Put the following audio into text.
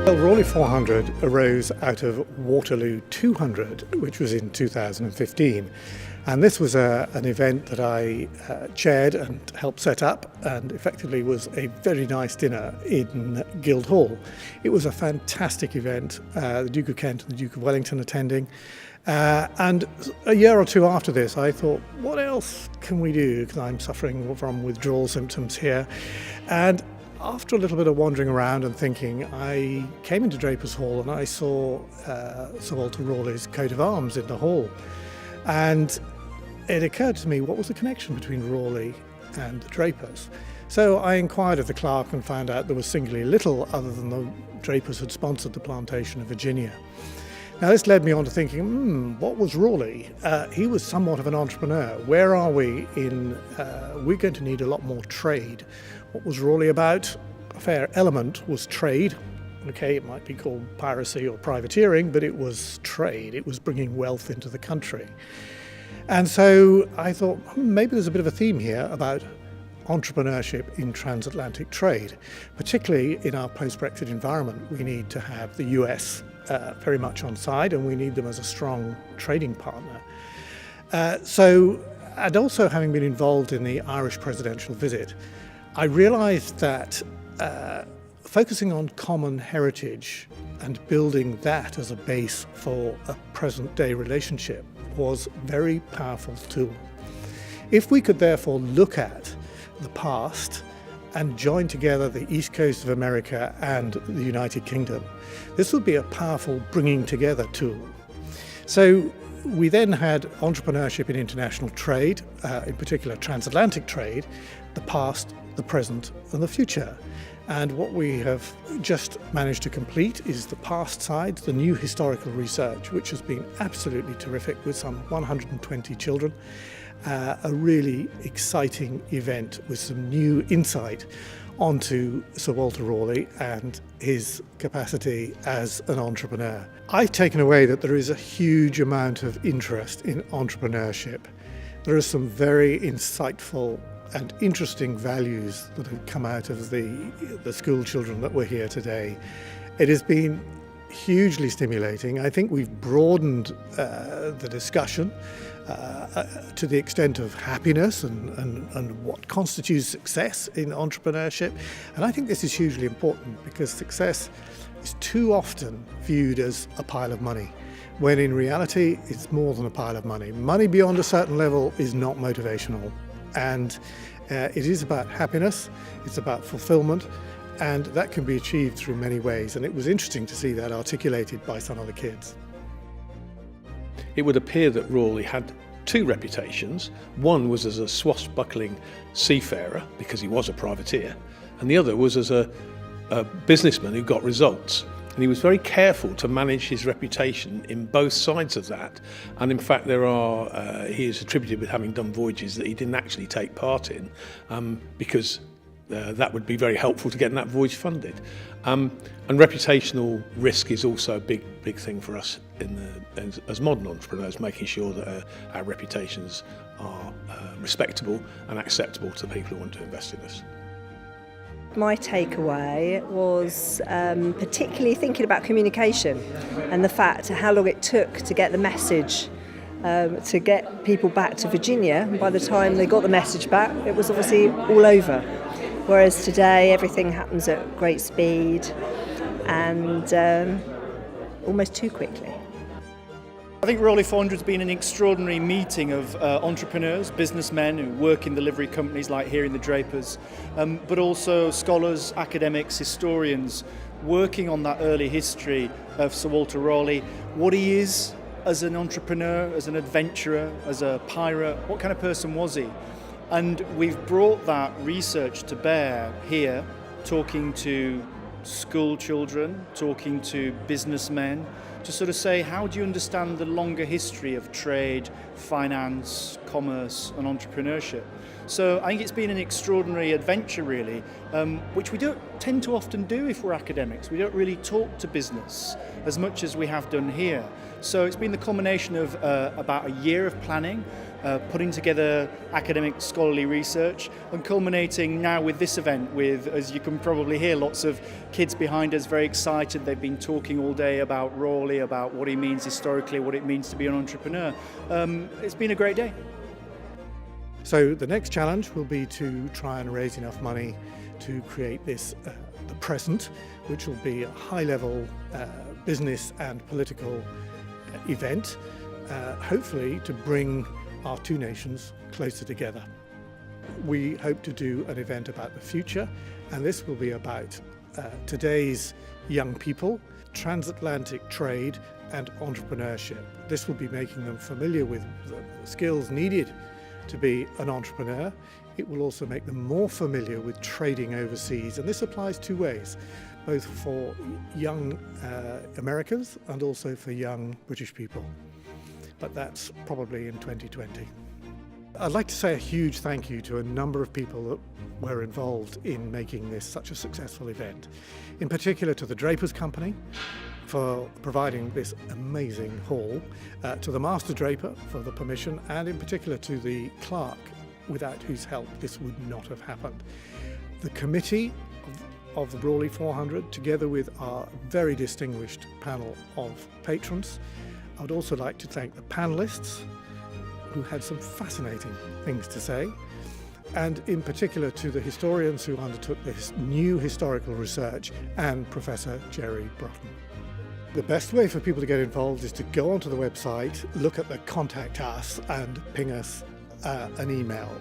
Well, Raleigh400 arose out of Waterloo 200, which was in 2015. And this was an event that I chaired and helped set up, and effectively was a very nice dinner in Guildhall. It was a fantastic event, the Duke of Kent and the Duke of Wellington attending. And a year or two after this, I thought, what else can we do? Because I'm suffering from withdrawal symptoms here. And after a little bit of wandering around and thinking, I came into Drapers Hall and I saw Sir Walter Raleigh's coat of arms in the hall. And it occurred to me, what was the connection between Raleigh and the Drapers? So I inquired of the clerk and found out there was singularly little other than the Drapers had sponsored the plantation of Virginia. Now this led me on to thinking, what was Raleigh? He was somewhat of an entrepreneur. Where are we in, we're going to need a lot more trade. What was Raleigh about? A fair element was trade. Okay, it might be called piracy or privateering, but it was trade. It was bringing wealth into the country. And so I thought, maybe there's a bit of a theme here about entrepreneurship in transatlantic trade. Particularly in our post-Brexit environment, we need to have the US very much on side, and we need them as a strong trading partner. And also having been involved in the Irish presidential visit, I realised that focusing on common heritage and building that as a base for a present-day relationship was a very powerful tool. If we could therefore look at the past and join together the East Coast of America and the United Kingdom, this would be a powerful bringing together tool. So we then had entrepreneurship in international trade, in particular transatlantic trade, the past, the present and the future. And what we have just managed to complete is the past side, the new historical research, which has been absolutely terrific with some 120 children. A really exciting event with some new insight onto Sir Walter Raleigh and his capacity as an entrepreneur. I've taken away that there is a huge amount of interest in entrepreneurship. There are some very insightful and interesting values that have come out of the school children that were here today. It has been hugely stimulating. I think we've broadened the discussion to the extent of happiness and what constitutes success in entrepreneurship. And I think this is hugely important because success is too often viewed as a pile of money, when in reality it's more than a pile of money. Money beyond a certain level is not motivational. And it is about happiness, it's about fulfillment, and that can be achieved through many ways. And it was interesting to see that articulated by some of the kids. It would appear that Raleigh had two reputations. One was as a swashbuckling seafarer, because he was a privateer, and the other was as a businessman who got results. And he was very careful to manage his reputation in both sides of that. And in fact, he is attributed with having done voyages that he didn't actually take part in, because that would be very helpful to getting that voyage funded. And reputational risk is also a big thing for us as modern entrepreneurs, making sure that our reputations are respectable and acceptable to people who want to invest in us. My takeaway was particularly thinking about communication and the fact how long it took to get the message, to get people back to Virginia. And by the time they got the message back, it was obviously all over. Whereas today, everything happens at great speed and almost too quickly. I think Raleigh400 has been an extraordinary meeting of entrepreneurs, businessmen who work in the livery companies like here in the Drapers, but also scholars, academics, historians working on that early history of Sir Walter Raleigh, what he is as an entrepreneur, as an adventurer, as a pirate, what kind of person was he? And we've brought that research to bear here, talking to school children, talking to businessmen, to sort of say, how do you understand the longer history of trade, finance, commerce and entrepreneurship? So I think it's been an extraordinary adventure really, which we don't tend to often do if we're academics. We don't really talk to business as much as we have done here. So it's been the culmination of about a year of planning, putting together academic scholarly research, and culminating now with this event with, as you can probably hear, lots of kids behind us very excited. They've been talking all day about Raleigh, about what he means historically, what it means to be an entrepreneur. It's been a great day. So the next challenge will be to try and raise enough money to create this, the present, which will be a high-level business and political event, hopefully to bring our two nations closer together. We hope to do an event about the future, and this will be about today's young people, transatlantic trade and entrepreneurship. This will be making them familiar with the skills needed to be an entrepreneur. It will also make them more familiar with trading overseas, and this applies two ways, both for young Americans and also for young British people. But that's probably in 2020. I'd like to say a huge thank you to a number of people that were involved in making this such a successful event. In particular to the Drapers Company for providing this amazing hall, to the Master Draper for the permission, and in particular to the clerk, without whose help this would not have happened. The committee of the Raleigh400, together with our very distinguished panel of patrons. I would also like to thank the panelists who had some fascinating things to say, and in particular to the historians who undertook this new historical research and Professor Jerry Brotton. The best way for people to get involved is to go onto the website, look at the Contact Us and ping us an email.